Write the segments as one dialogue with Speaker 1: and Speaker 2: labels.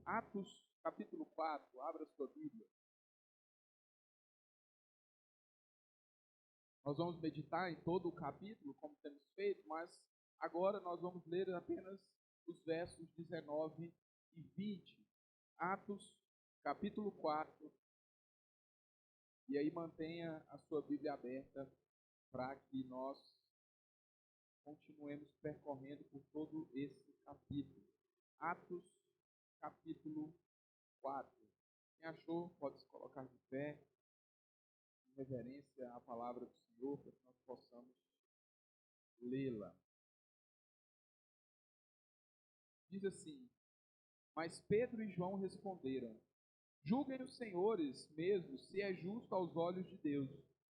Speaker 1: Atos, capítulo 4, abra sua Bíblia. Nós vamos meditar em todo o capítulo, como temos feito, mas agora nós vamos ler apenas os versos 19 e 20. Atos, capítulo 4. E aí mantenha a sua Bíblia aberta para que nós continuemos percorrendo por todo esse capítulo. Atos, capítulo 4. Quem achou, pode se colocar de pé, em reverência à palavra do Senhor, para que nós possamos lê-la. Diz assim: Mas Pedro e João responderam: Julguem os senhores mesmo se é justo aos olhos de Deus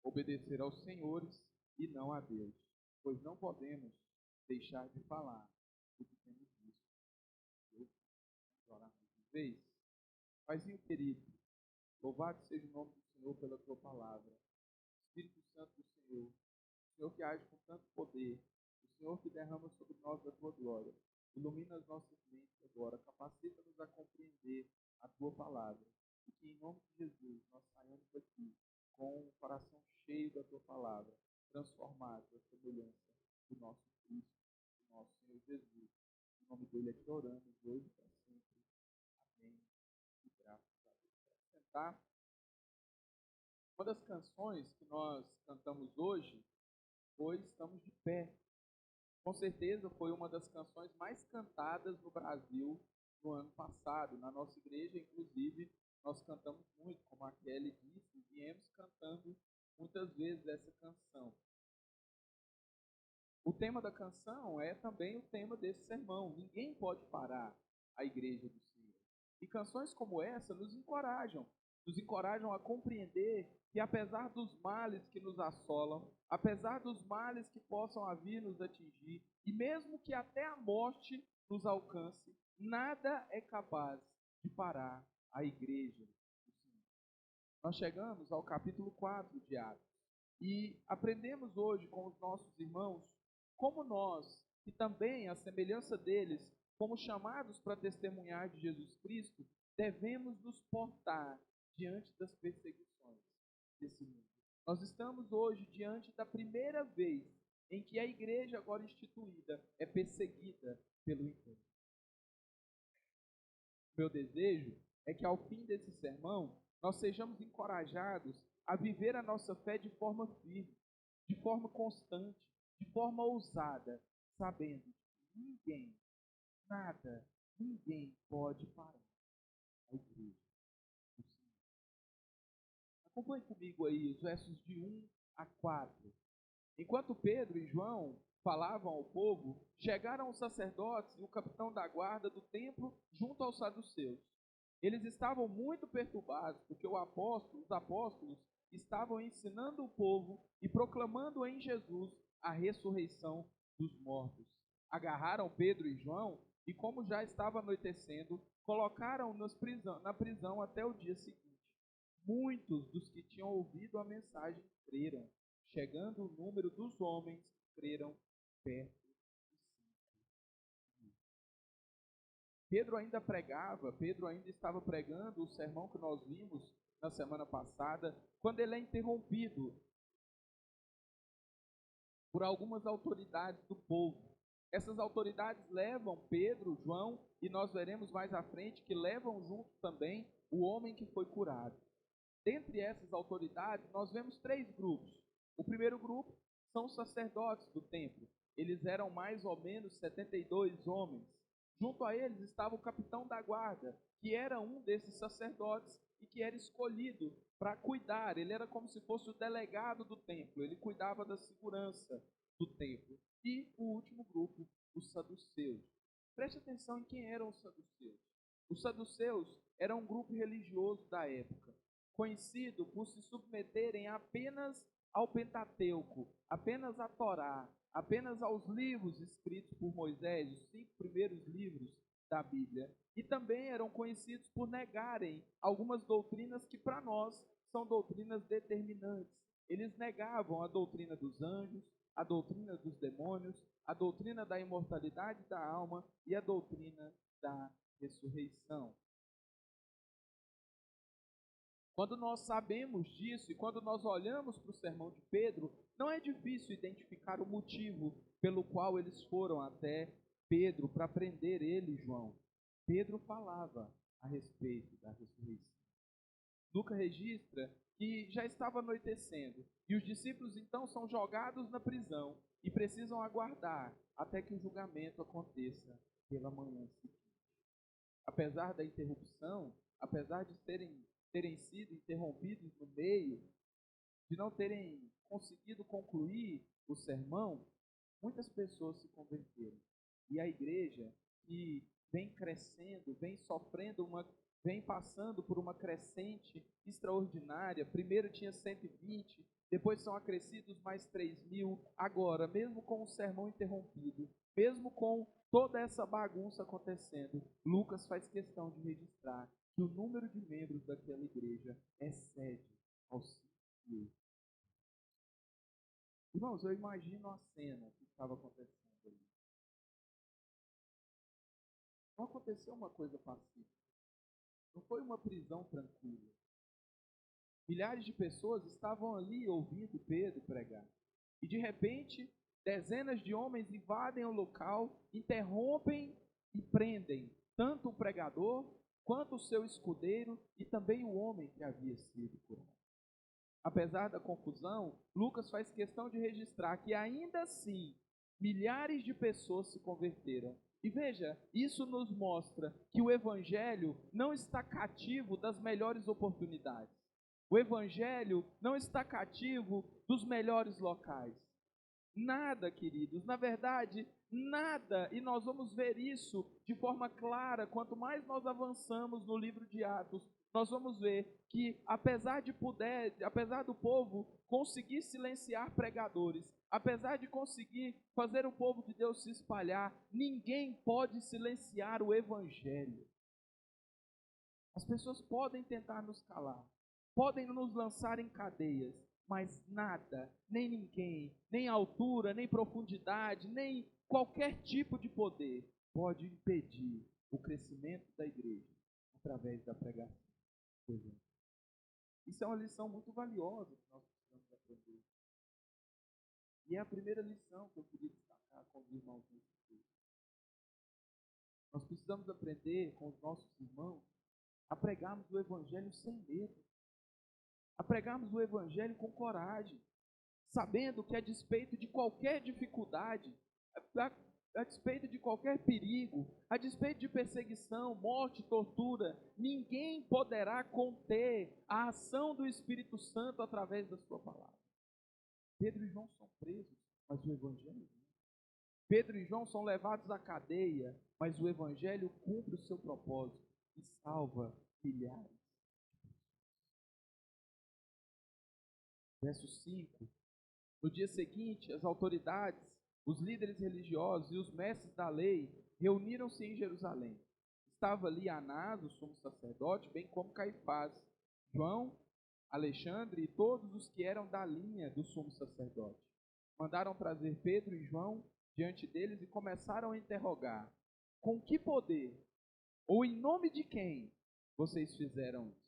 Speaker 1: obedecer aos senhores e não a Deus, pois não podemos deixar de falar o que temos visto. Vamos orar mais uma vez? Paizinho querido, louvado seja o nome do Senhor pela tua palavra. Espírito Santo do Senhor, o Senhor que age com tanto poder, o Senhor que derrama sobre nós da tua glória, ilumina as nossas mentes agora, capacita-nos a compreender a tua palavra, e que em nome de Jesus nós saímos daqui com o coração cheio da tua palavra, transformados à semelhança do nosso Cristo, do nosso Senhor Jesus. Em nome dele é que oramos hoje e para sempre. Amém. E graças a Deus. Para sentar. Uma das canções que nós cantamos hoje foi Estamos de Pé. Com certeza foi uma das canções mais cantadas no Brasil no ano passado. Na nossa igreja, inclusive, nós cantamos muito, como a Kelly disse, viemos cantando muitas vezes essa canção. O tema da canção é também o tema desse sermão. Ninguém pode parar a igreja do Senhor. E canções como essa nos encorajam a compreender que apesar dos males que nos assolam, apesar dos males que possam vir nos atingir, e mesmo que até a morte nos alcance, nada é capaz de parar a igreja do Senhor. Nós chegamos ao capítulo 4 de Atos e aprendemos hoje com os nossos irmãos como nós, que também, à semelhança deles, fomos chamados para testemunhar de Jesus Cristo, devemos nos portar diante das perseguições desse mundo. Nós estamos hoje diante da primeira vez em que a igreja agora instituída é perseguida pelo império. Meu desejo é que ao fim desse sermão, nós sejamos encorajados a viver a nossa fé de forma firme, de forma constante, de forma ousada, sabendo que ninguém, nada, ninguém pode parar a igreja do Senhor. Acompanhe comigo aí os versos de 1 a 4. Enquanto Pedro e João falavam ao povo, chegaram os sacerdotes e o capitão da guarda do templo junto aos saduceus. Eles estavam muito perturbados, porque os apóstolos estavam ensinando o povo e proclamando em Jesus a ressurreição dos mortos. Agarraram Pedro e João e, como já estava anoitecendo, colocaram-nos na prisão até o dia seguinte. Muitos dos que tinham ouvido a mensagem creram. Chegando o número dos homens, creram perto de 5.000. Pedro ainda estava pregando o sermão que nós vimos na semana passada, quando ele é interrompido por algumas autoridades do povo. Essas autoridades levam Pedro, João, e nós veremos mais à frente que levam junto também o homem que foi curado. Dentre essas autoridades, nós vemos 3 grupos. O primeiro grupo são os sacerdotes do templo. Eles eram mais ou menos 72 homens. Junto a eles estava o capitão da guarda, que era um desses sacerdotes e que era escolhido para cuidar. Ele era como se fosse o delegado do templo. Ele cuidava da segurança do templo. E o último grupo, os saduceus. Preste atenção em quem eram os saduceus. Os saduceus eram um grupo religioso da época, conhecido por se submeterem apenas ao Pentateuco, apenas à Torá, apenas aos livros escritos por Moisés, os 5 primeiros livros da Bíblia. E também eram conhecidos por negarem algumas doutrinas que para nós são doutrinas determinantes. Eles negavam a doutrina dos anjos, a doutrina dos demônios, a doutrina da imortalidade da alma e a doutrina da ressurreição. Quando nós sabemos disso e quando nós olhamos para o sermão de Pedro, não é difícil identificar o motivo pelo qual eles foram até Pedro para prender ele e João. Pedro falava a respeito da ressurreição. Lucas registra que já estava anoitecendo e os discípulos então são jogados na prisão e precisam aguardar até que o julgamento aconteça pela manhã seguinte. Apesar da interrupção, apesar de terem sido interrompidos no meio, de não terem conseguido concluir o sermão, muitas pessoas se converteram. E a igreja, que vem crescendo, vem passando por uma crescente extraordinária. Primeiro tinha 120, depois são acrescidos mais 3.000. Agora, mesmo com o sermão interrompido, mesmo com toda essa bagunça acontecendo, Lucas faz questão de registrar que o número de membros daquela igreja excede aos 5.000. Irmãos, eu imagino a cena que estava acontecendo ali. Não aconteceu uma coisa pacífica. Não foi uma prisão tranquila. Milhares de pessoas estavam ali ouvindo Pedro pregar. E de repente, dezenas de homens invadem o local, interrompem e prendem tanto o pregador quanto o seu escudeiro e também o homem que havia sido curado. Apesar da confusão, Lucas faz questão de registrar que ainda assim milhares de pessoas se converteram. E veja, isso nos mostra que o evangelho não está cativo das melhores oportunidades. O evangelho não está cativo dos melhores locais. Nada, queridos, na verdade, nada, e nós vamos ver isso de forma clara, quanto mais nós avançamos no livro de Atos, nós vamos ver que apesar do povo conseguir silenciar pregadores, apesar de conseguir fazer o povo de Deus se espalhar, ninguém pode silenciar o evangelho. As pessoas podem tentar nos calar, podem nos lançar em cadeias, mas nada, nem ninguém, nem altura, nem profundidade, nem qualquer tipo de poder pode impedir o crescimento da igreja através da pregação. Isso é uma lição muito valiosa que nós precisamos aprender. E é a primeira lição que eu queria destacar com os irmãos nesse texto. Nós precisamos aprender com os nossos irmãos a pregarmos o evangelho sem medo, a pregarmos o evangelho com coragem, sabendo que a despeito de qualquer dificuldade, a despeito de qualquer perigo, a despeito de perseguição, morte, tortura, ninguém poderá conter a ação do Espírito Santo através da sua palavra. Pedro e João são presos, mas o evangelho não. Pedro e João são levados à cadeia, mas o evangelho cumpre o seu propósito e salva milhares. Verso 5. No dia seguinte, as autoridades, os líderes religiosos e os mestres da lei reuniram-se em Jerusalém. Estava ali Anás, o sumo sacerdote, bem como Caifás, João, Alexandre e todos os que eram da linha do sumo sacerdote. Mandaram trazer Pedro e João diante deles e começaram a interrogar: com que poder, ou em nome de quem, vocês fizeram isso?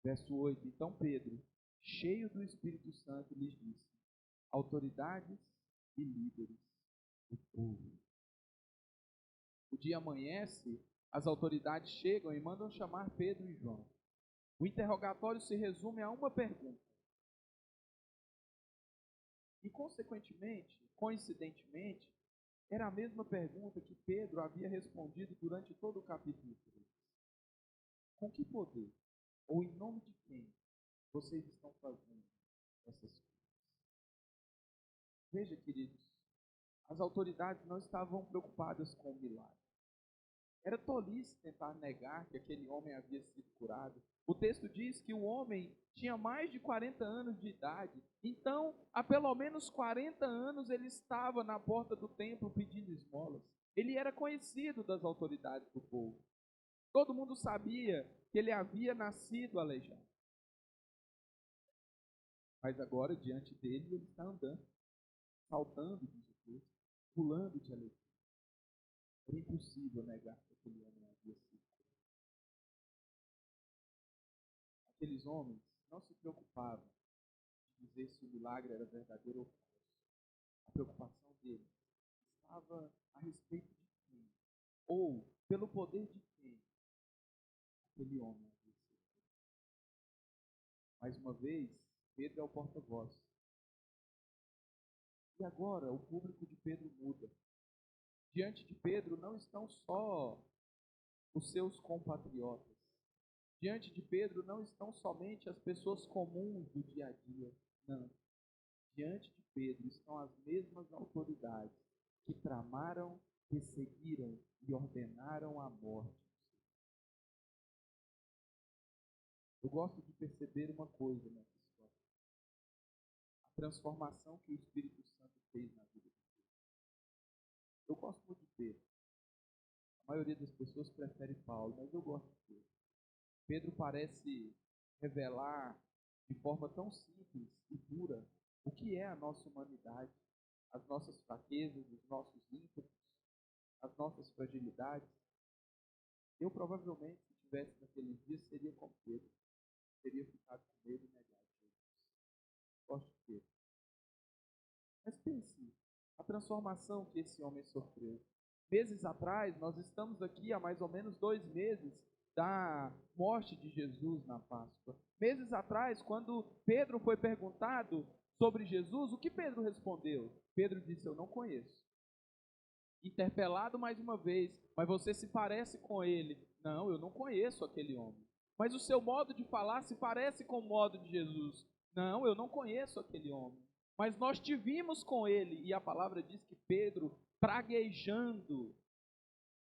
Speaker 1: Verso 8. Então Pedro, cheio do Espírito Santo, lhes disse: autoridades e líderes do povo. O dia amanhece, as autoridades chegam e mandam chamar Pedro e João. O interrogatório se resume a uma pergunta. E, coincidentemente, era a mesma pergunta que Pedro havia respondido durante todo o capítulo 3. Com que poder, ou em nome de quem, vocês estão fazendo essas coisas? Veja, queridos, as autoridades não estavam preocupadas com o milagre. Era tolice tentar negar que aquele homem havia sido curado. O texto diz que o homem tinha mais de 40 anos de idade. Então, há pelo menos 40 anos ele estava na porta do templo pedindo esmolas. Ele era conhecido das autoridades do povo. Todo mundo sabia que ele havia nascido aleijado. Mas agora, diante dele, ele está andando, saltando, diz o texto, pulando de alegria. Era impossível negar que aquele homem havia sido curado. Aqueles homens não se preocupavam em dizer se o milagre era verdadeiro ou falso. A preocupação deles estava a respeito de quem, ou pelo poder de quem aquele homem exerceu. Mais uma vez, Pedro é o porta-voz. E agora o público de Pedro muda. Diante de Pedro não estão só os seus compatriotas. Diante de Pedro não estão somente as pessoas comuns do dia a dia. Não. Diante de Pedro estão as mesmas autoridades que tramaram, perseguiram e ordenaram a morte. Eu gosto de perceber uma coisa nessa história. A transformação que o Espírito Santo fez na vida de Pedro. Eu gosto muito de Pedro. A maioria das pessoas prefere Paulo, mas eu gosto de Pedro. Pedro parece revelar de forma tão simples e pura o que é a nossa humanidade, as nossas fraquezas, os nossos ímpetos, as nossas fragilidades. Eu provavelmente, se estivesse naqueles dias, seria como Pedro. Teria ficado com medo e negado Jesus. Gosto de Pedro. Mas pense, a transformação que esse homem sofreu. Meses atrás, nós estamos aqui há mais ou menos 2 meses da morte de Jesus na Páscoa. Meses atrás, quando Pedro foi perguntado sobre Jesus, o que Pedro respondeu? Pedro disse: eu não conheço. Interpelado mais uma vez: mas você se parece com ele? Não, eu não conheço aquele homem. Mas o seu modo de falar se parece com o modo de Jesus? Não, eu não conheço aquele homem. Mas nós te vimos com ele. E a palavra diz que Pedro, praguejando,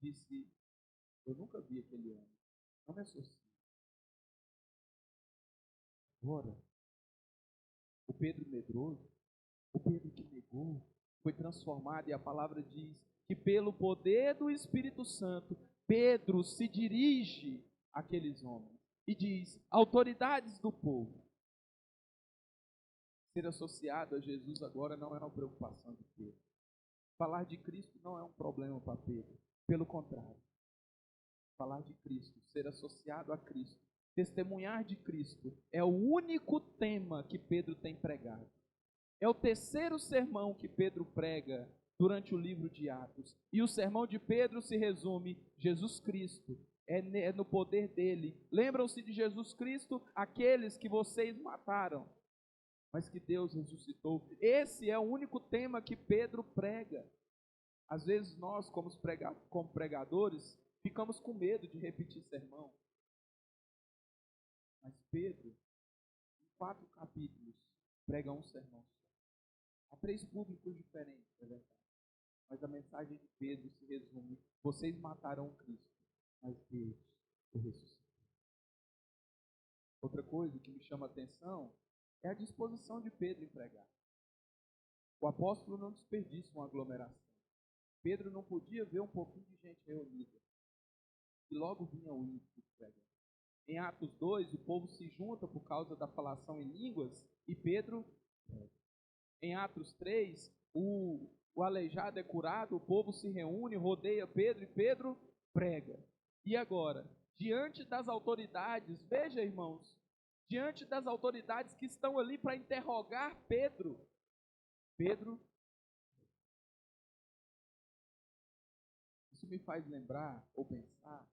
Speaker 1: disse: eu nunca vi aquele homem. Não me associe. Agora, o Pedro medroso, o Pedro que negou, foi transformado, e a palavra diz que pelo poder do Espírito Santo, Pedro se dirige àqueles homens e diz: autoridades do povo. Ser associado a Jesus agora não é uma preocupação de Pedro. Falar de Cristo não é um problema para Pedro. Pelo contrário, falar de Cristo, ser associado a Cristo, testemunhar de Cristo, é o único tema que Pedro tem pregado. É o terceiro sermão que Pedro prega durante o livro de Atos. E o sermão de Pedro se resume: Jesus Cristo, é no poder dele. Lembram-se de Jesus Cristo, aqueles que vocês mataram, mas que Deus ressuscitou. Esse é o único tema que Pedro prega. Às vezes nós, como pregadores, ficamos com medo de repetir sermão. Mas Pedro, em 4 capítulos, prega um sermão só. Há 3 públicos diferentes, é verdade. Mas a mensagem de Pedro se resume: vocês mataram Cristo, mas Deus o ressuscitou. Outra coisa que me chama a atenção é a disposição de Pedro em pregar. O apóstolo não desperdiça uma aglomeração. Pedro não podia ver um pouquinho de gente reunida. E logo vinha o ímpeto de pregar. Em Atos 2, o povo se junta por causa da falação em línguas e Pedro prega. Em Atos 3, o aleijado é curado, o povo se reúne, rodeia Pedro e Pedro prega. E agora, diante das autoridades, veja, irmãos, diante das autoridades que estão ali para interrogar Pedro, isso me faz lembrar ou pensar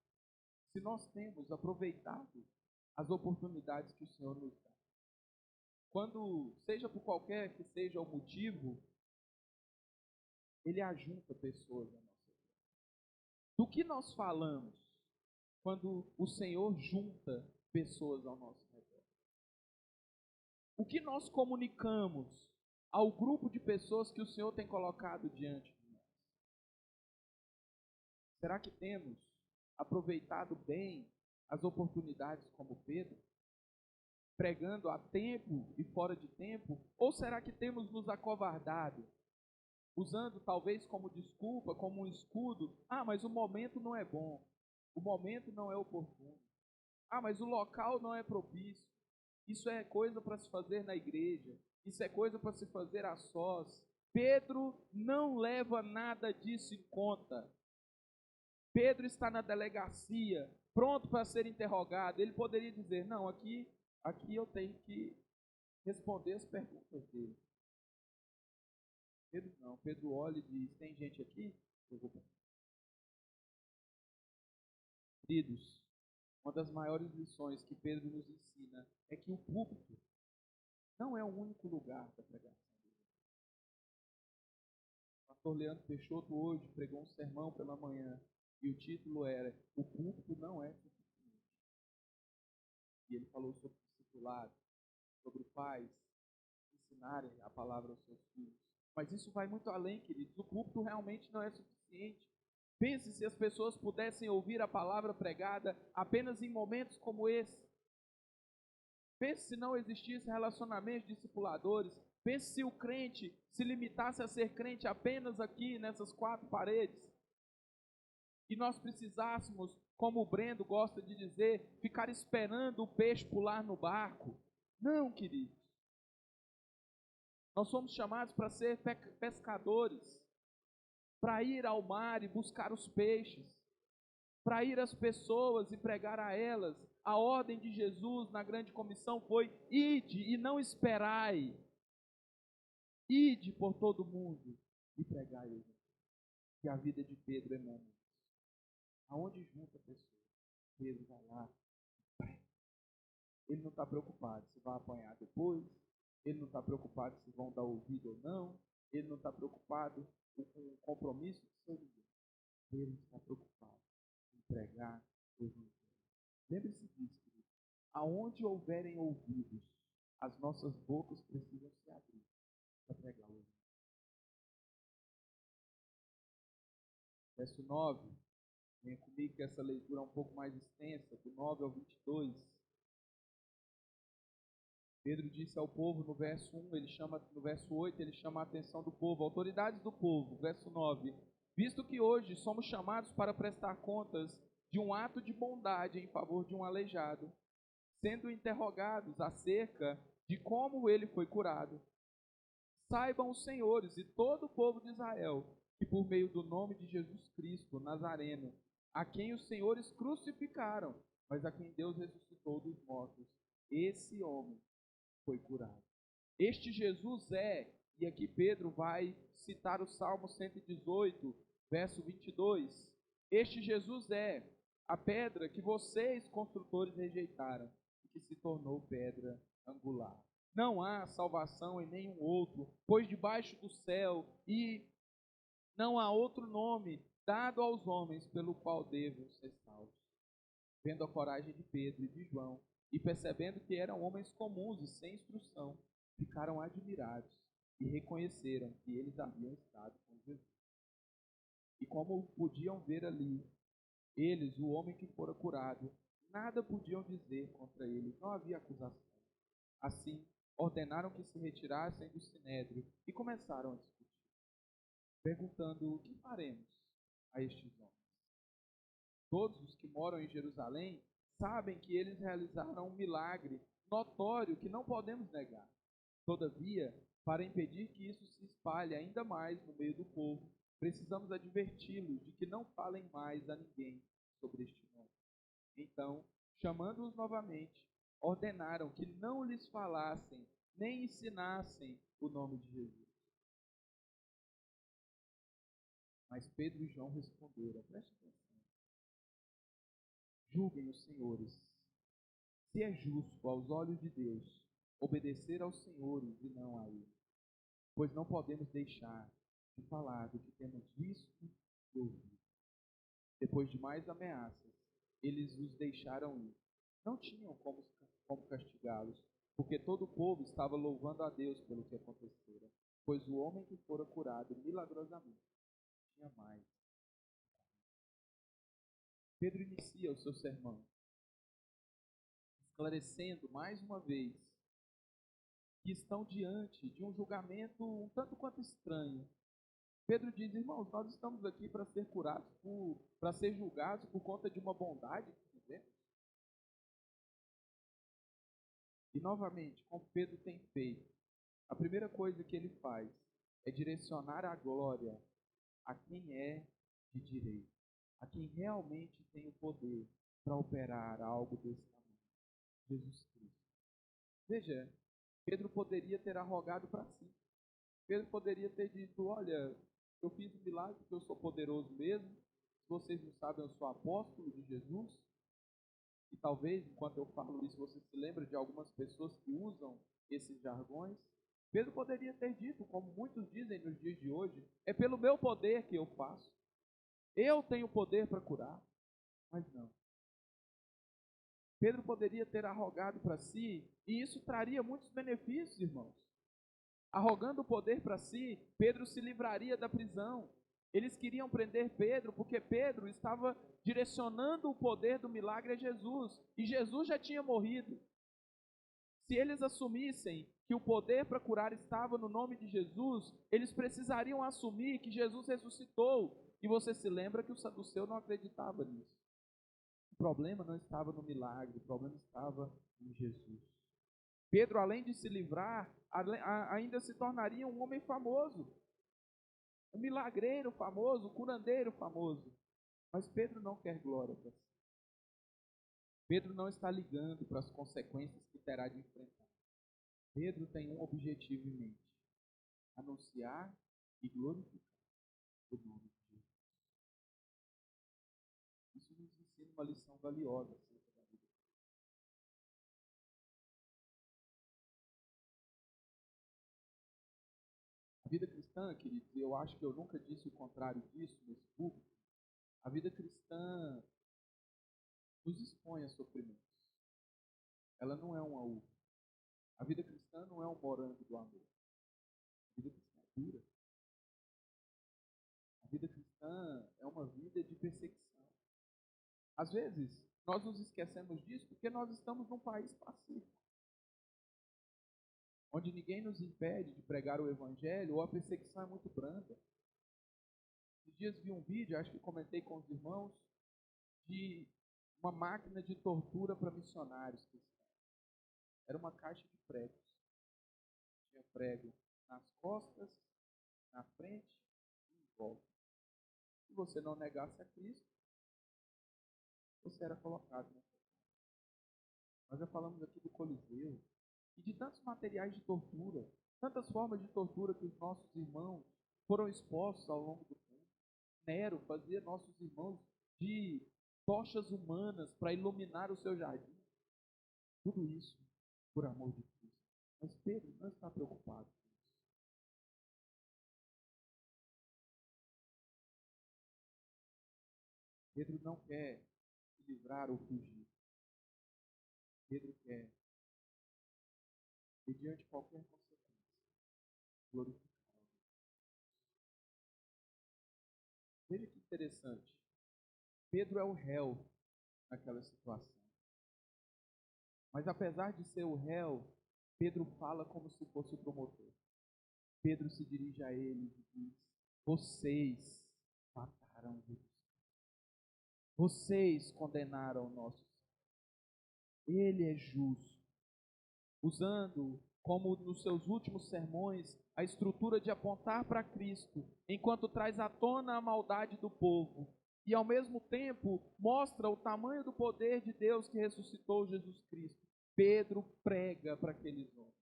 Speaker 1: se nós temos aproveitado as oportunidades que o Senhor nos dá. Quando, seja por qualquer que seja o motivo, Ele ajunta pessoas à nossa vida. Do que nós falamos quando o Senhor junta pessoas ao nosso redor? O que nós comunicamos ao grupo de pessoas que o Senhor tem colocado diante de nós? Será que temos aproveitado bem as oportunidades como Pedro, pregando a tempo e fora de tempo? Ou será que temos nos acovardado, usando talvez como desculpa, como um escudo: ah, mas o momento não é bom, o momento não é oportuno, ah, mas o local não é propício, isso é coisa para se fazer na igreja, isso é coisa para se fazer a sós. Pedro não leva nada disso em conta. Pedro está na delegacia, pronto para ser interrogado. Ele poderia dizer: não, aqui Aqui eu tenho que responder as perguntas dele. Pedro não. Pedro olha e diz: tem gente aqui? Eu vou. Queridos, uma das maiores lições que Pedro nos ensina é que o púlpito não é o único lugar da pregação. O pastor Leandro Peixoto hoje pregou um sermão pela manhã e o título era: o púlpito não é suficiente. E ele falou sobre discipulado, sobre pais ensinarem a palavra aos seus filhos. Mas isso vai muito além, queridos. O púlpito realmente não é suficiente. Pense se as pessoas pudessem ouvir a palavra pregada apenas em momentos como esse. Pense se não existisse relacionamento de discipuladores. Pense se o crente se limitasse a ser crente apenas aqui nessas quatro paredes. E nós precisássemos, como o Brendo gosta de dizer, ficar esperando o peixe pular no barco. Não, queridos. Nós somos chamados para ser pescadores, para ir ao mar e buscar os peixes, para ir às pessoas e pregar a elas. A ordem de Jesus na grande comissão foi: ide e não esperai. Ide por todo mundo e pregai o evangelho. Que a vida de Pedro é momento. Aonde junta pessoas, Pedro vai lá e prega. Ele não está preocupado se vai apanhar depois. Ele não está preocupado se vão dar ouvido ou não. Ele não está preocupado com o compromisso de servir. Ele está preocupado em pregar o evangelho. Lembre-se disso, querido. Aonde houverem ouvidos, as nossas bocas precisam se abrir para pregar o evangelho. Verso 9. Venha comigo que essa leitura é um pouco mais extensa, do 9 ao 22. Pedro disse ao povo no verso 1, no verso 8, ele chama a atenção do povo, autoridades do povo, verso 9. Visto que hoje somos chamados para prestar contas de um ato de bondade em favor de um aleijado, sendo interrogados acerca de como ele foi curado, saibam os senhores e todo o povo de Israel que por meio do nome de Jesus Cristo, Nazareno, a quem os senhores crucificaram, mas a quem Deus ressuscitou dos mortos, esse homem foi curado. Este Jesus é, e aqui Pedro vai citar o Salmo 118, verso 22. Este Jesus é a pedra que vocês, construtores, rejeitaram e que se tornou pedra angular. Não há salvação em nenhum outro, pois debaixo do céu e não há outro nome dado aos homens pelo qual devem ser salvos. Vendo a coragem de Pedro e de João, e percebendo que eram homens comuns e sem instrução, ficaram admirados e reconheceram que eles haviam estado com Jesus. E como podiam ver ali, eles, o homem que fora curado, nada podiam dizer contra ele, não havia acusação. Assim, ordenaram que se retirassem do sinédrio e começaram a discutir, perguntando: o que faremos a estes homens? Todos os que moram em Jerusalém sabem que eles realizaram um milagre notório que não podemos negar. Todavia, para impedir que isso se espalhe ainda mais no meio do povo, precisamos adverti-los de que não falem mais a ninguém sobre este nome. Então, chamando-os novamente, ordenaram que não lhes falassem nem ensinassem o nome de Jesus. Mas Pedro e João responderam: preste atenção, julguem os senhores. Se é justo aos olhos de Deus obedecer aos senhores e não a ele, pois não podemos deixar de falar do que temos visto e ouvido. Depois de mais ameaças, eles os deixaram ir. Não tinham como castigá-los, porque todo o povo estava louvando a Deus pelo que acontecera, pois o homem que fora curado milagrosamente tinha mais. Pedro inicia o seu sermão, esclarecendo mais uma vez que estão diante de um julgamento um tanto quanto estranho. Pedro diz: irmãos, nós estamos aqui para ser curados, para ser julgados por conta de uma bondade que fizemos. E novamente, como Pedro tem feito, a primeira coisa que ele faz é direcionar a glória a quem é de direito, a quem realmente tem o poder para operar algo desse tamanho: Jesus Cristo. Veja, Pedro poderia ter arrogado para si. Pedro poderia ter dito, olha, eu fiz um milagre porque eu sou poderoso mesmo. Se vocês não sabem, eu sou apóstolo de Jesus. E talvez, enquanto eu falo isso, você se lembra de algumas pessoas que usam esses jargões. Pedro poderia ter dito, como muitos dizem nos dias de hoje, é pelo meu poder que eu faço. Eu tenho poder para curar. Mas não. Pedro poderia ter arrogado para si, e isso traria muitos benefícios, irmãos. Arrogando o poder para si, Pedro se livraria da prisão. Eles queriam prender Pedro porque Pedro estava direcionando o poder do milagre a Jesus, e Jesus já tinha morrido. Se eles assumissem que o poder para curar estava no nome de Jesus, eles precisariam assumir que Jesus ressuscitou. E você se lembra que o saduceu não acreditava nisso. O problema não estava no milagre, o problema estava em Jesus. Pedro, além de se livrar, ainda se tornaria um homem famoso, um milagreiro famoso, um curandeiro famoso. Mas Pedro não quer glória para si. Pedro não está ligando para as consequências que terá de enfrentar. Pedro tem um objetivo em mente: anunciar e glorificar o nome de Jesus. Isso nos ensina uma lição valiosa acerca da vida. A vida cristã, queridos, eu acho que eu nunca disse o contrário disso nesse público. A vida cristã nos expõe a sofrimentos. Ela não é uma uva. A vida cristã não é um morango do amor. A vida cristã é dura. A vida cristã é uma vida de perseguição. Às vezes, nós nos esquecemos disso porque nós estamos num país pacífico, onde ninguém nos impede de pregar o evangelho, ou a perseguição é muito branda. Esses dias vi um vídeo, acho que comentei com os irmãos, de uma máquina de tortura para missionários cristãos. Era uma caixa de pregos. Tinha prego nas costas, na frente e em volta. Se você não negasse a Cristo, você era colocado nessa caixa. Nós já falamos aqui do Coliseu e de tantos materiais de tortura, tantas formas de tortura que os nossos irmãos foram expostos ao longo do tempo. Nero fazia nossos irmãos de tochas humanas para iluminar o seu jardim. Tudo isso por amor de Cristo. Mas Pedro não está preocupado com isso. Pedro não quer se livrar ou fugir. Pedro quer, mediante qualquer consequência, glorificar. Veja que interessante. Pedro é o réu naquela situação. Mas apesar de ser o réu, Pedro fala como se fosse o promotor. Pedro se dirige a eles e diz: vocês mataram Jesus. Vocês condenaram o nosso Senhor. Ele é justo. Usando como nos seus últimos sermões a estrutura de apontar para Cristo, enquanto traz à tona a maldade do povo e ao mesmo tempo mostra o tamanho do poder de Deus que ressuscitou Jesus Cristo. Pedro prega para aqueles homens.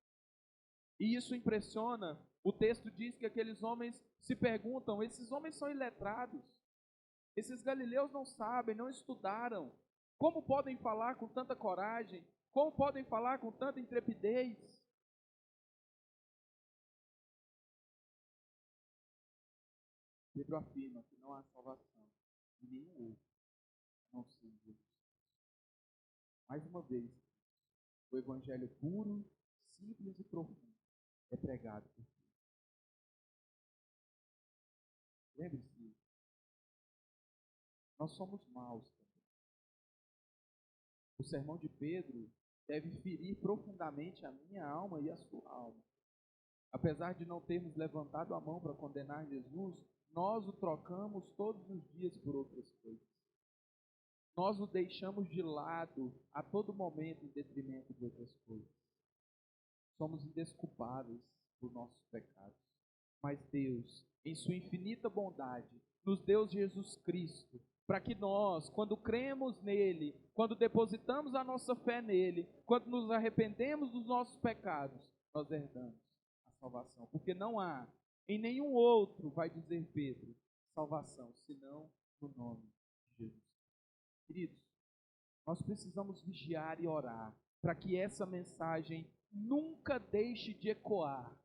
Speaker 1: E isso impressiona. O texto diz que aqueles homens se perguntam: esses homens são iletrados, esses galileus não sabem, não estudaram, como podem falar com tanta coragem? Como podem falar com tanta intrepidez? Pedro afirma que não há salvação em nenhum outro, a não ser em Jesus. Mais uma vez, o evangelho puro, simples e profundo é pregado por Cristo. Lembre-se, nós somos maus também. O sermão de Pedro deve ferir profundamente a minha alma e a sua alma. Apesar de não termos levantado a mão para condenar Jesus, nós o trocamos todos os dias por outras coisas. Nós o deixamos de lado a todo momento em detrimento de outras coisas. Somos indesculpáveis por nossos pecados. Mas Deus, em sua infinita bondade, nos deu Jesus Cristo para que nós, quando cremos nele, quando depositamos a nossa fé nele, quando nos arrependemos dos nossos pecados, nós herdamos a salvação. Porque não há em nenhum outro, vai dizer Pedro, salvação, senão no nome de Jesus. Queridos, nós precisamos vigiar e orar para que essa mensagem nunca deixe de ecoar.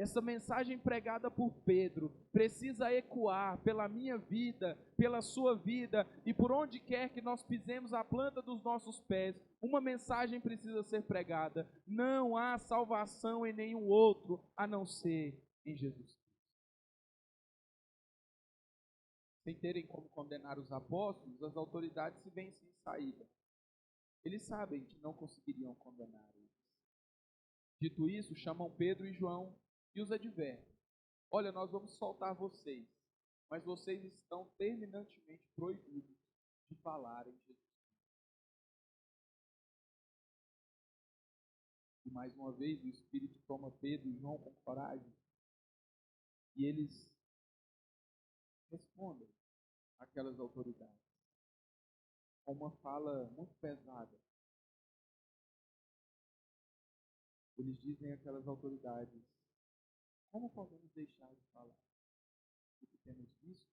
Speaker 1: Essa mensagem pregada por Pedro precisa ecoar pela minha vida, pela sua vida e por onde quer que nós pisemos a planta dos nossos pés. Uma mensagem precisa ser pregada. Não há salvação em nenhum outro a não ser em Jesus. Sem terem como condenar os apóstolos, as autoridades se veem sem saída. Eles sabem que não conseguiriam condenar eles. Dito isso, chamam Pedro e João e os advertem. Olha, nós vamos soltar vocês, mas vocês estão terminantemente proibidos de falar em Jesus. E mais uma vez o Espírito toma Pedro e João com coragem e eles respondem àquelas autoridades com uma fala muito pesada. Eles dizem àquelas autoridades: como podemos deixar de falar o que temos visto?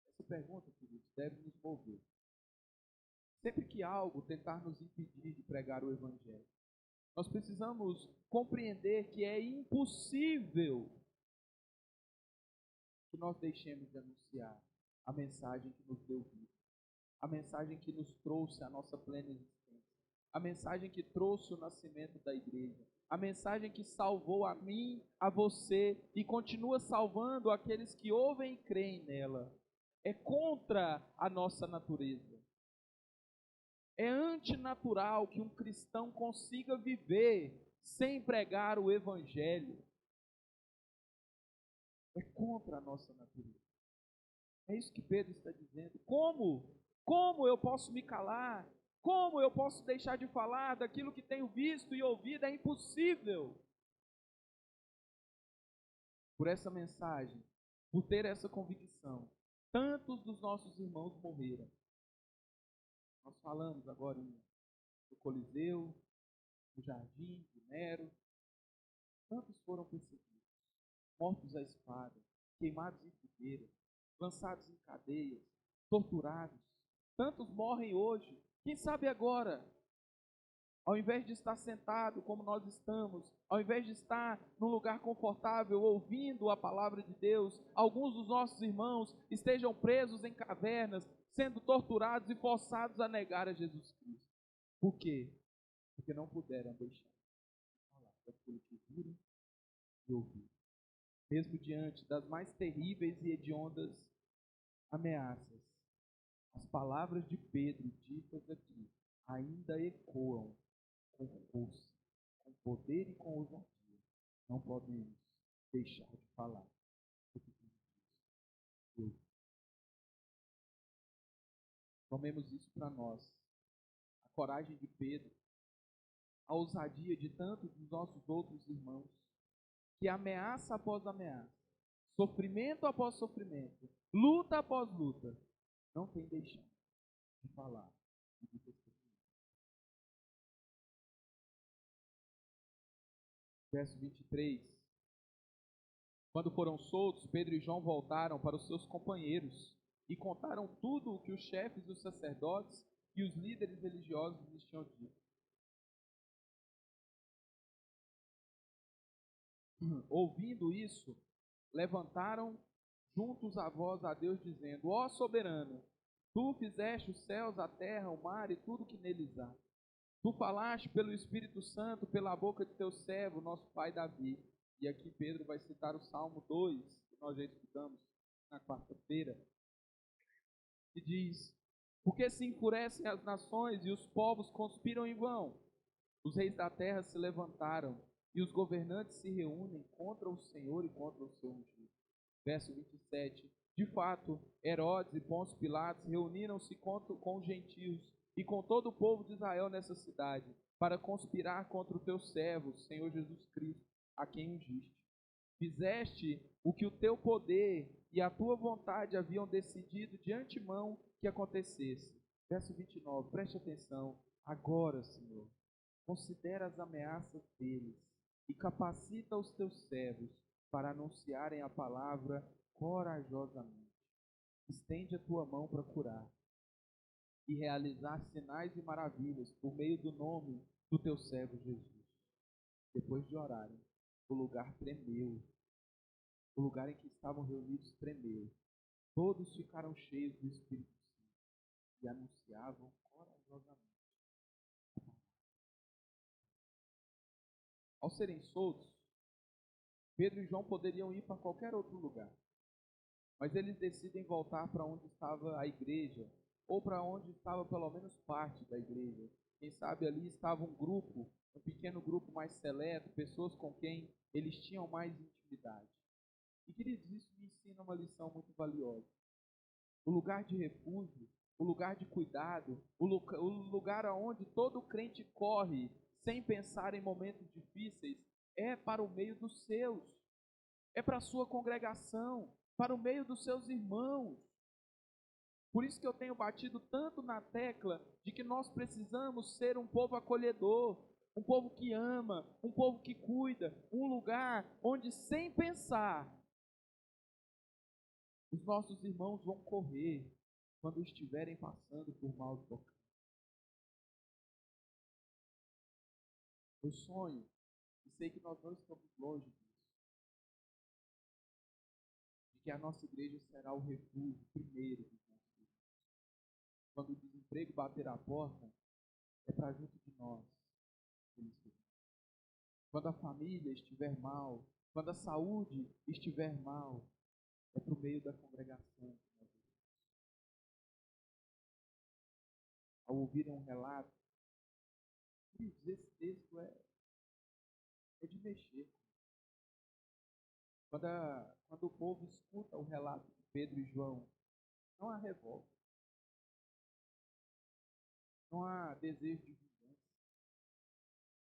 Speaker 1: Essa pergunta, queridos, deve nos mover. Sempre que algo tentar nos impedir de pregar o Evangelho, nós precisamos compreender que é impossível que nós deixemos de anunciar a mensagem que nos deu vida, a mensagem que nos trouxe a nossa plena existência, a mensagem que trouxe o nascimento da igreja, a mensagem que salvou a mim, a você e continua salvando aqueles que ouvem e creem nela. É contra a nossa natureza. É antinatural que um cristão consiga viver sem pregar o Evangelho. É contra a nossa natureza. É isso que Pedro está dizendo. Como? Como eu posso me calar? Como eu posso deixar de falar daquilo que tenho visto e ouvido? É impossível. Por essa mensagem, por ter essa convicção, tantos dos nossos irmãos morreram. Nós falamos agora do Coliseu, do Jardim, de Nero. Tantos foram perseguidos, mortos à espada, queimados em fogueiras, lançados em cadeias, torturados. Tantos morrem hoje. Quem sabe agora, ao invés de estar sentado como nós estamos, ao invés de estar num lugar confortável ouvindo a palavra de Deus, alguns dos nossos irmãos estejam presos em cavernas, sendo torturados e forçados a negar a Jesus Cristo. Por quê? Porque não puderam deixar de falar daquilo que viram e ouviram. Mesmo diante das mais terríveis e hediondas ameaças, as palavras de Pedro ditas aqui ainda ecoam com força, com poder e com ousadia. Não podemos deixar de falar do que Deus. Tomemos isso para nós. A coragem de Pedro, a ousadia de tantos dos nossos outros irmãos, que ameaça após ameaça, sofrimento após sofrimento, luta após luta, não tem deixado de falar e de testemunhar. Verso 23. Quando foram soltos, Pedro e João voltaram para os seus companheiros e contaram tudo o que os chefes dos sacerdotes e os líderes religiosos lhes tinham dito. Ouvindo isso, levantaram juntos a voz a Deus, dizendo: ó soberano, tu fizeste os céus, a terra, o mar e tudo que neles há. Tu falaste pelo Espírito Santo, pela boca de teu servo, nosso pai Davi. E aqui Pedro vai citar o Salmo 2, que nós já estudamos na quarta-feira, que diz: porque se enfurecem as nações e os povos conspiram em vão. Os reis da terra se levantaram e os governantes se reúnem contra o Senhor e contra o seu ungido. Verso 27. De fato, Herodes e Pôncio Pilatos reuniram-se com os gentios e com todo o povo de Israel nessa cidade, para conspirar contra o teu servo, Senhor Jesus Cristo, a quem ungiste. Fizeste o que o teu poder e a tua vontade haviam decidido de antemão que acontecesse. Verso 29, preste atenção. Agora, Senhor, considera as ameaças deles e capacita os teus servos para anunciarem a palavra corajosamente. Estende a tua mão para curar e realizar sinais e maravilhas por meio do nome do teu servo Jesus. Depois de orarem, o lugar tremeu. O lugar em que estavam reunidos tremeu. Todos ficaram cheios do Espírito Santo e anunciavam corajosamente. Ao serem soltos, Pedro e João poderiam ir para qualquer outro lugar, mas eles decidem voltar para onde estava a igreja, ou para onde estava pelo menos parte da igreja. Quem sabe ali estava um grupo, um pequeno grupo mais seleto, pessoas com quem eles tinham mais intimidade. E, queridos, isso me ensina uma lição muito valiosa. O lugar de refúgio, o lugar de cuidado, o lugar aonde todo crente corre sem pensar em momentos difíceis, é para o meio dos seus, é para a sua congregação, para o meio dos seus irmãos. Por isso que eu tenho batido tanto na tecla de que nós precisamos ser um povo acolhedor, um povo que ama, um povo que cuida, um lugar onde, sem pensar, os nossos irmãos vão correr quando estiverem passando por maus bocados. Eu sonho, e sei que nós não estamos longe disso, de que a nossa igreja será o refúgio primeiro dos nossos irmãos. Quando o desemprego bater a porta, é para junto de nós que eles virão. Quando a família estiver mal, quando a saúde estiver mal, é para o meio da congregação que nós iremos. Ao ouvirem um relato, esse texto é de mexer. Quando o povo escuta o relato de Pedro e João, não há revolta, não há desejo de vingança.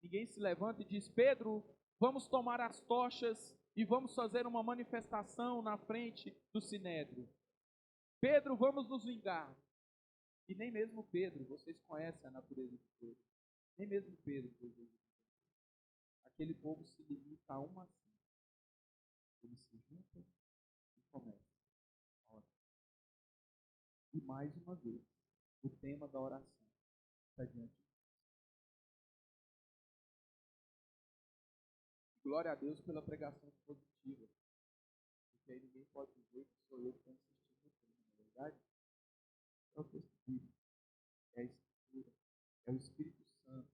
Speaker 1: Ninguém se levanta e diz: Pedro, vamos tomar as tochas e vamos fazer uma manifestação na frente do Sinédrio. Pedro, vamos nos vingar. E nem mesmo Pedro, vocês conhecem a natureza de Pedro, nem mesmo Pedro deseja vingança. Aquele povo se limita a uma ação. Eles se juntam e começam a orar. E mais uma vez, o tema da oração está diante de nós. Glória a Deus pela pregação positiva. Porque aí ninguém pode dizer que sou eu que estou insistindo no tema, não é verdade? É o texto bíblico, é a Escritura, é o Espírito Santo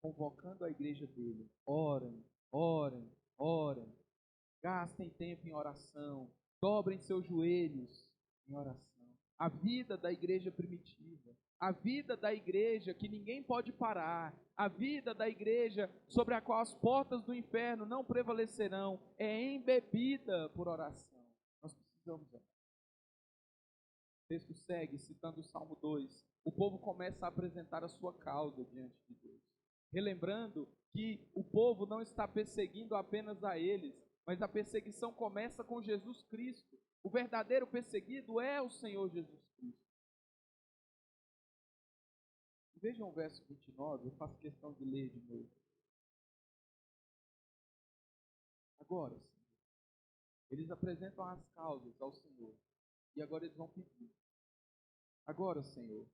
Speaker 1: convocando a igreja dele. Orem, orem, orem. Gastem tempo em oração. Dobrem seus joelhos em oração. A vida da igreja primitiva, a vida da igreja que ninguém pode parar, a vida da igreja sobre a qual as portas do inferno não prevalecerão, é embebida por oração. Nós precisamos orar. O texto segue, citando o Salmo 2. O povo começa a apresentar a sua causa diante de Deus, relembrando que o povo não está perseguindo apenas a eles, mas a perseguição começa com Jesus Cristo. O verdadeiro perseguido é o Senhor Jesus Cristo. Vejam o verso 29, eu faço questão de ler de novo. Agora, Senhor, eles apresentam as causas ao Senhor, e agora eles vão pedir. Agora, Senhor,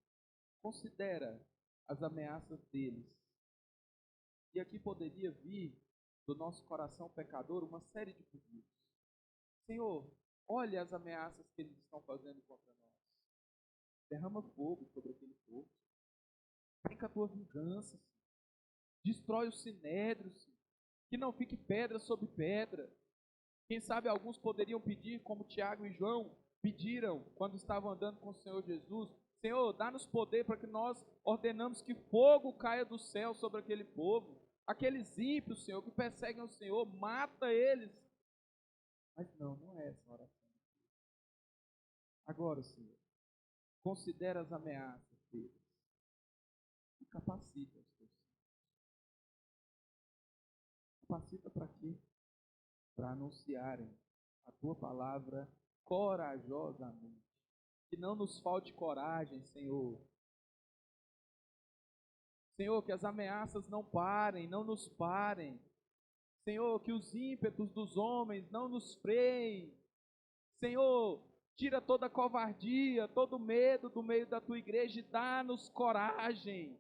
Speaker 1: considera as ameaças deles. E aqui poderia vir do nosso coração pecador uma série de pedidos. Senhor, olha as ameaças que eles estão fazendo contra nós. Derrama fogo sobre aquele povo. Vem com a tua vingança, Senhor. Destrói o sinédrio, Senhor. Que não fique pedra sobre pedra. Quem sabe alguns poderiam pedir, como Tiago e João pediram quando estavam andando com o Senhor Jesus: Senhor, dá-nos poder para que nós ordenamos que fogo caia do céu sobre aquele povo. Aqueles ímpios, Senhor, que perseguem o Senhor, mata eles. Mas não é essa a oração. Agora, Senhor, considera as ameaças deles e capacita os teus filhos. Capacita para quê? para anunciarem a tua palavra corajosamente. Que não nos falte coragem, Senhor. Senhor, que as ameaças não parem, não nos parem. Senhor, que os ímpetos dos homens não nos freiem. Senhor, tira toda a covardia, todo medo do meio da tua igreja e dá-nos coragem.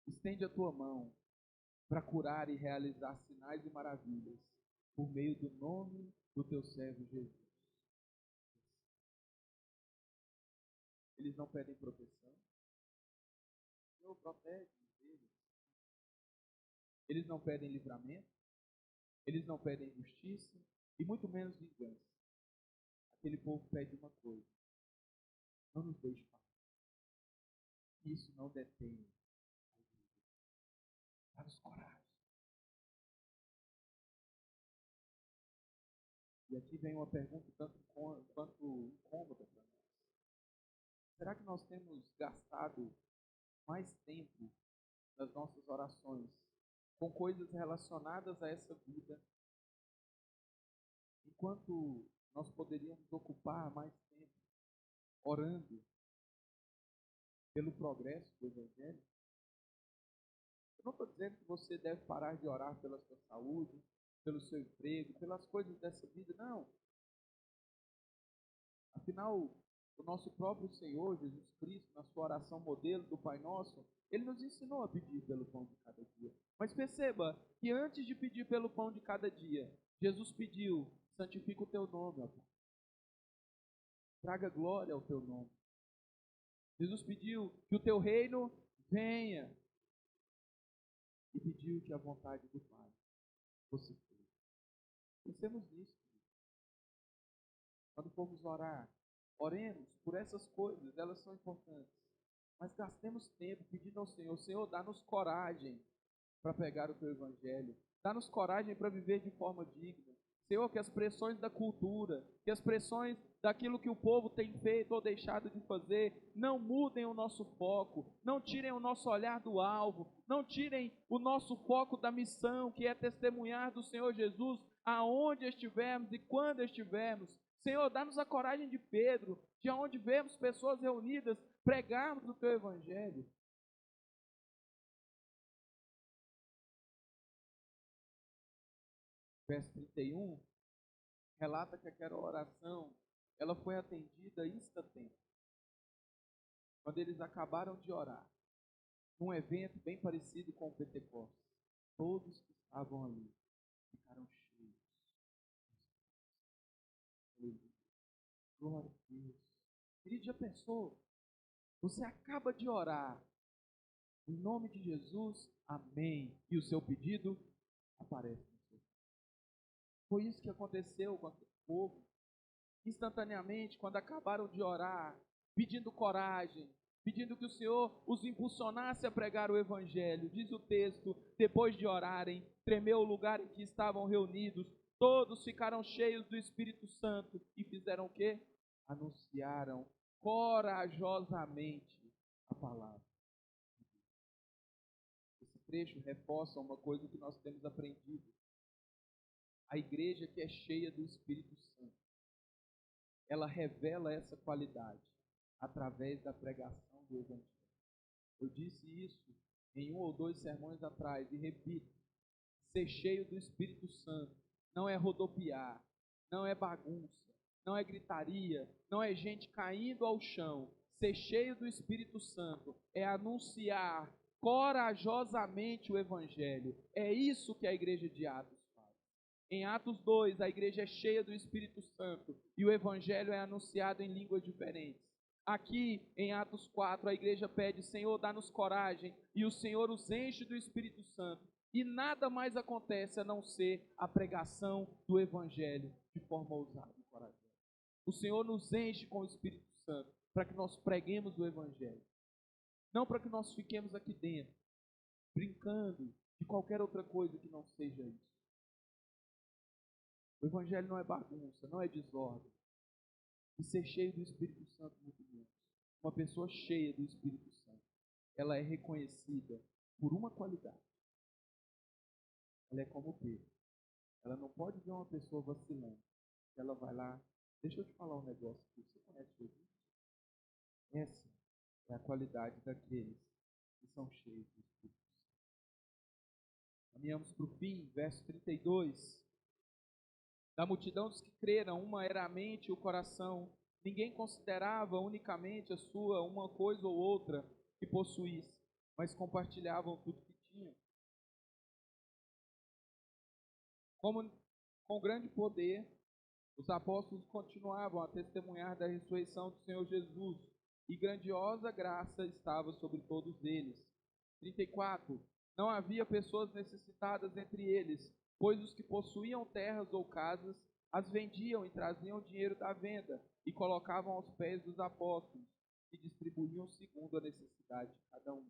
Speaker 1: Estende a tua mão para curar e realizar sinais e maravilhas por meio do nome do teu servo Jesus. Eles não pedem proteção. Senhor, protege eles. Eles não pedem livramento. Eles não pedem justiça e muito menos vingança. Aquele povo pede uma coisa: não nos deixe passar. Isso não detém. Dá-nos coragem. E aqui vem uma pergunta tanto quanto incômoda para nós. Será que nós temos gastado mais tempo nas nossas orações com coisas relacionadas a essa vida, enquanto nós poderíamos ocupar mais tempo orando pelo progresso do Evangelho? Eu não estou dizendo que você deve parar de orar pela sua saúde, pelo seu emprego, pelas coisas dessa vida, não. Afinal, o nosso próprio Senhor Jesus Cristo, na sua oração modelo do Pai Nosso, Ele nos ensinou a pedir pelo pão de cada dia. Mas perceba que antes de pedir pelo pão de cada dia, Jesus pediu: santifica o teu nome, ó Pai. Traga glória ao teu nome. Jesus pediu que o teu reino venha. E pediu que a vontade do Pai fosse feita. Pensemos nisso. Quando formos orar, oremos por essas coisas, elas são importantes. Mas gastemos tempo pedindo ao Senhor: Senhor, dá-nos coragem para pegar o teu evangelho. Dá-nos coragem para viver de forma digna. Senhor, que as pressões da cultura, que as pressões daquilo que o povo tem feito ou deixado de fazer, não mudem o nosso foco, não tirem o nosso olhar do alvo, não tirem o nosso foco da missão, que é testemunhar do Senhor Jesus aonde estivermos e quando estivermos. Senhor, dá-nos a coragem de Pedro, de onde vemos pessoas reunidas, pregarmos o teu evangelho. Verso 31 relata que aquela oração, ela foi atendida instantaneamente. Quando eles acabaram de orar, num evento bem parecido com o Pentecostes, todos que estavam ali ficaram cheios. Glória a Deus. Querido, já pensou? Você acaba de orar, em nome de Jesus, amém. E o seu pedido aparece. Foi isso que aconteceu com aquele povo. Instantaneamente, quando acabaram de orar, pedindo coragem, pedindo que o Senhor os impulsionasse a pregar o Evangelho. Diz o texto: depois de orarem, tremeu o lugar em que estavam reunidos, todos ficaram cheios do Espírito Santo e fizeram o quê? Anunciaram corajosamente a palavra. Esse trecho reforça uma coisa que nós temos aprendido. A igreja que é cheia do Espírito Santo, ela revela essa qualidade através da pregação do Evangelho. Eu disse isso em 1 ou 2 sermões atrás e repito: ser cheio do Espírito Santo não é rodopiar, não é bagunça, não é gritaria, não é gente caindo ao chão. Ser cheio do Espírito Santo é anunciar corajosamente o Evangelho. É isso que a igreja de Atos. Em Atos 2, a igreja é cheia do Espírito Santo e o Evangelho é anunciado em línguas diferentes. Aqui, em Atos 4, a igreja pede: Senhor, dá-nos coragem, e o Senhor os enche do Espírito Santo. E nada mais acontece a não ser a pregação do Evangelho de forma ousada e corajosa. O Senhor nos enche com o Espírito Santo para que nós preguemos o Evangelho. Não para que nós fiquemos aqui dentro, brincando de qualquer outra coisa que não seja isso. O Evangelho não é bagunça, não é desordem. E ser cheio do Espírito Santo muito menos. Uma pessoa cheia do Espírito Santo, ela é reconhecida por uma qualidade: ela é como Pedro. Ela não pode ver uma pessoa vacilando. Ela vai lá, deixa eu te falar um negócio aqui. Você conhece Jesus? Essa é a qualidade daqueles que são cheios do Espírito. Caminhamos para o fim, verso 32. Da multidão dos que creram, uma era a mente e o coração. Ninguém considerava unicamente a sua uma coisa ou outra que possuísse, mas compartilhavam tudo que tinham. Como com grande poder, os apóstolos continuavam a testemunhar da ressurreição do Senhor Jesus, e grandiosa graça estava sobre todos eles. 34. Não havia pessoas necessitadas entre eles, pois os que possuíam terras ou casas as vendiam e traziam o dinheiro da venda e colocavam aos pés dos apóstolos, que distribuíam segundo a necessidade de cada um.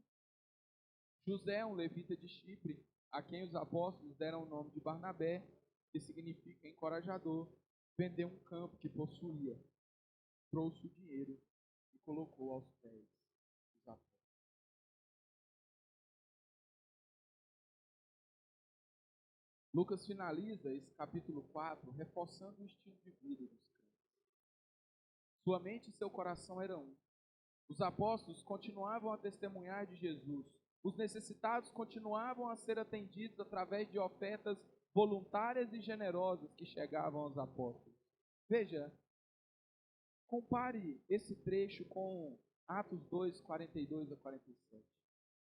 Speaker 1: José, um levita de Chipre, a quem os apóstolos deram o nome de Barnabé, que significa encorajador, vendeu um campo que possuía, trouxe o dinheiro e colocou aos pés dos apóstolos. Lucas finaliza esse capítulo 4 reforçando o estilo de vida dos crentes. Sua mente e seu coração eram um. Os apóstolos continuavam a testemunhar de Jesus. Os necessitados continuavam a ser atendidos através de ofertas voluntárias e generosas que chegavam aos apóstolos. Veja, compare esse trecho com Atos 2, 42 a 47.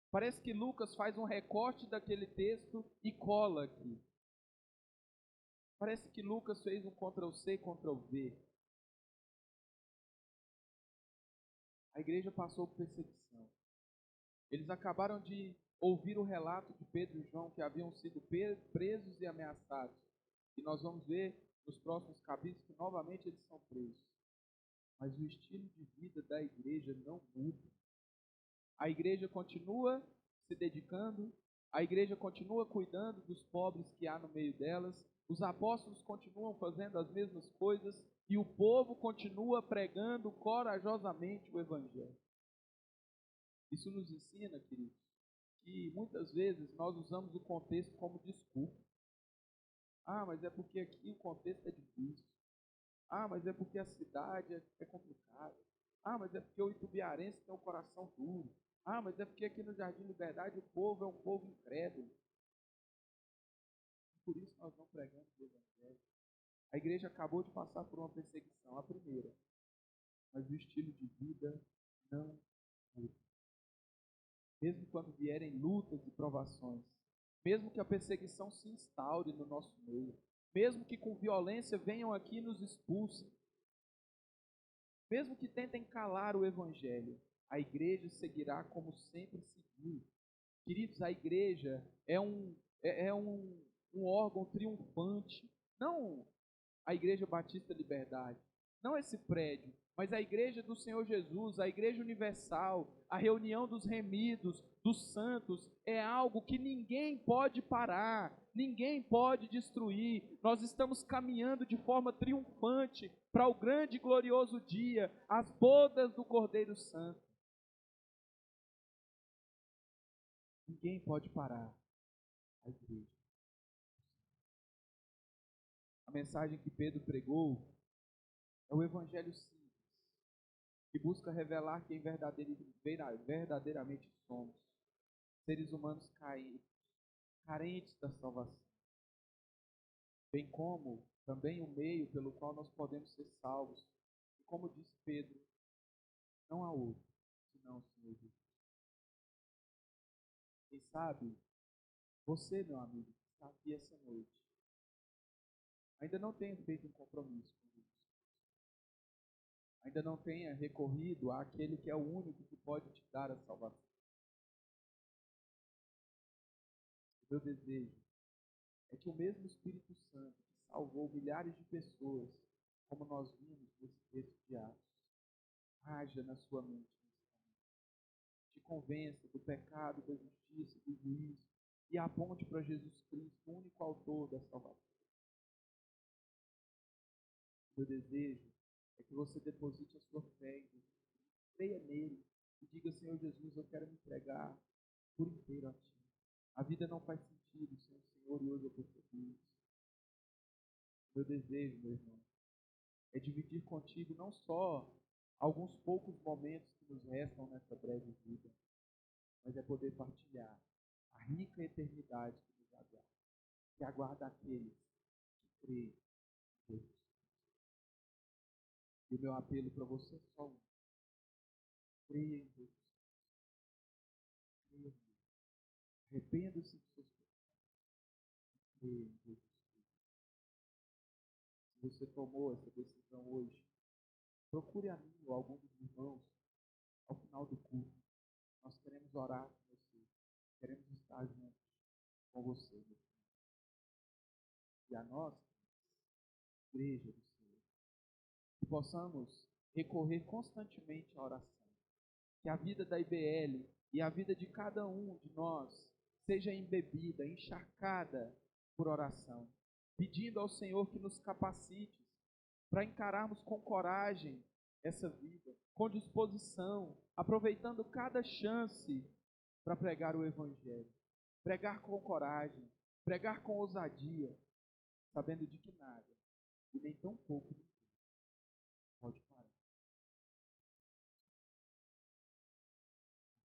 Speaker 1: Parece que Lucas faz um recorte daquele texto e cola aqui. Parece que Lucas fez um Ctrl+C, Ctrl+V. A igreja passou por perseguição. Eles acabaram de ouvir o relato de Pedro e João que haviam sido presos e ameaçados. E nós vamos ver nos próximos capítulos que novamente eles são presos. Mas o estilo de vida da igreja não muda. A igreja continua se dedicando, a igreja continua cuidando dos pobres que há no meio delas, os apóstolos continuam fazendo as mesmas coisas e o povo continua pregando corajosamente o Evangelho. Isso nos ensina, queridos, que muitas vezes nós usamos o contexto como desculpa. Ah, mas é porque aqui o contexto é difícil. Ah, mas é porque a cidade é complicada. Ah, mas é porque o itubiarense tem um coração duro. Ah, mas é porque aqui no Jardim Liberdade o povo é um povo incrédulo. Por isso nós não pregamos o Evangelho. A igreja acabou de passar por uma perseguição, a primeira. Mas o estilo de vida não muda. Mesmo quando vierem lutas e provações, mesmo que a perseguição se instaure no nosso meio, mesmo que com violência venham aqui e nos expulsem, mesmo que tentem calar o Evangelho, a igreja seguirá como sempre seguiu. Queridos, a igreja é um órgão triunfante, não a Igreja Batista Liberdade, não esse prédio, mas a Igreja do Senhor Jesus, a Igreja Universal, a reunião dos remidos, dos santos, é algo que ninguém pode parar, ninguém pode destruir. Nós estamos caminhando de forma triunfante para o grande e glorioso dia, as bodas do Cordeiro Santo. Ninguém pode parar a igreja. A mensagem que Pedro pregou é o evangelho simples, que busca revelar quem verdadeiramente somos. Seres humanos caídos, carentes da salvação. Bem como também o meio pelo qual nós podemos ser salvos. E como disse Pedro, não há outro, senão o Senhor Jesus. Quem sabe, você, meu amigo, que está aqui essa noite, ainda não tenha feito um compromisso com Jesus. Ainda não tenha recorrido àquele que é o único que pode te dar a salvação. O meu desejo é que o mesmo Espírito Santo que salvou milhares de pessoas, como nós vimos nesse texto de Atos, haja na sua mente nesse momento. Te convença do pecado, da justiça, do juízo e aponte para Jesus Cristo, o único autor da salvação. O meu desejo é que você deposite a sua fé em Jesus, creia nele e diga: Senhor Jesus, eu quero me entregar por inteiro a Ti. A vida não faz sentido contigo sem o Senhor, e hoje eu percebi isso. Meu desejo, meu irmão, é dividir contigo não só alguns poucos momentos que nos restam nessa breve vida, mas é poder partilhar a rica eternidade que nos aguarda, que aguarda aqueles que creem em Deus. E o meu apelo para você é só um: creia em Deus, creia em Deus. Arrependa-se dos seus pecados, creia em Deus. Se você tomou essa decisão hoje, procure a mim ou algum dos irmãos ao final do culto. Nós queremos orar com você, queremos estar juntos com você, meu filho. E a nós, igreja do Senhor, que possamos recorrer constantemente à oração. Que a vida da IBL e a vida de cada um de nós seja embebida, encharcada por oração, pedindo ao Senhor que nos capacite para encararmos com coragem essa vida, com disposição, aproveitando cada chance para pregar o Evangelho, pregar com coragem, pregar com ousadia, sabendo de que nada, e nem tão pouco